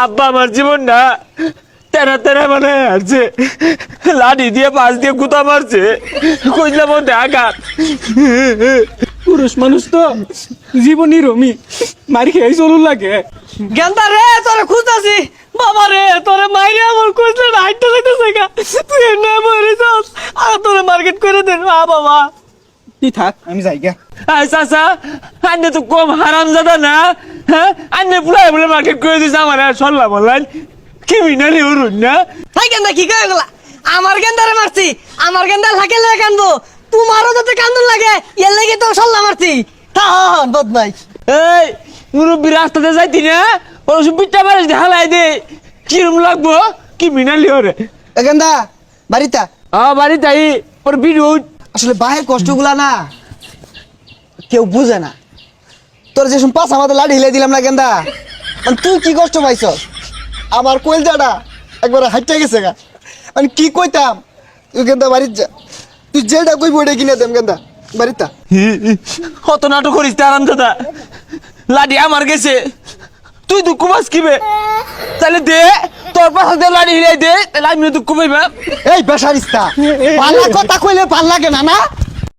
আব্বা আমার জীবন না তেরা তেরা মানে আছে, লাঠি দিয়ে পাশ দিয়ে গুতা মারছে, কইলাম মধ্যে আঘাত। পুরুষ মানুষ তো জীবনই রমি, মারি খেয়ে চলুন লাগে। গেন্দা রে তোরে খুঁজতাছি, বাবা রে তোরে মাইরে আমার কইছে না হাইটটা যাইতেছে গা, তুই এনে মরে যাস আর তোরে মার্কেট করে দেন। বাবা তুই থাক, আমি যাই গা। চাচা আন্নে তো কম হারাম জাদা না, হ্যাঁ আন্নে পুলাই বলে মার্কেট করে দিছে আমার, সরলাম বললেন কি মিনালি অরুণ না। ভাই গেন্দা কি কয়ে গেলা, আমার গেন্দারে মারছি, আমার গেন্দা লাগে লাগে কান্দবো, তোমারও যাতে কান্দন লাগে এর লাগে তো সল্লা মারছি। হ্যাঁ বদমাই এই মুরব্বী রাস্তাতে যাইতি না, ওর পিঠটা মারে হালাই দে, কিরম লাগবো কি মিনালি ওরে। গেন্দা বাড়িটা বাড়ি তাই ওর বিরুদ্ধ আসলে বাহের কষ্টগুলা না কেউ বুঝে না। তোর যে পাঁচ আমাদের লাড়ি হিলে দিলাম না গেন্দা, মানে তুই কি কষ্ট পাইছ? আমার কইলজাটা একবার হাইটে গেছে গা, মানে কি কইতাম। তুই গেন্দা বাড়ির যা, তুই যেটা কইবি ওইটা কিনে দেম গেন্দা বাড়িটা। কত নাটক করিস আরাম দাদা, লাডি আমার গেছে, তুই দুঃখ পাস কিবে? তাহলে দে তোর পাশে লাডি হিলাই দে, তাহলে আমিও দুঃখ পাইবা। এই বেসারিস্তা পাল্লা কথা কইলে ভাল লাগে না না।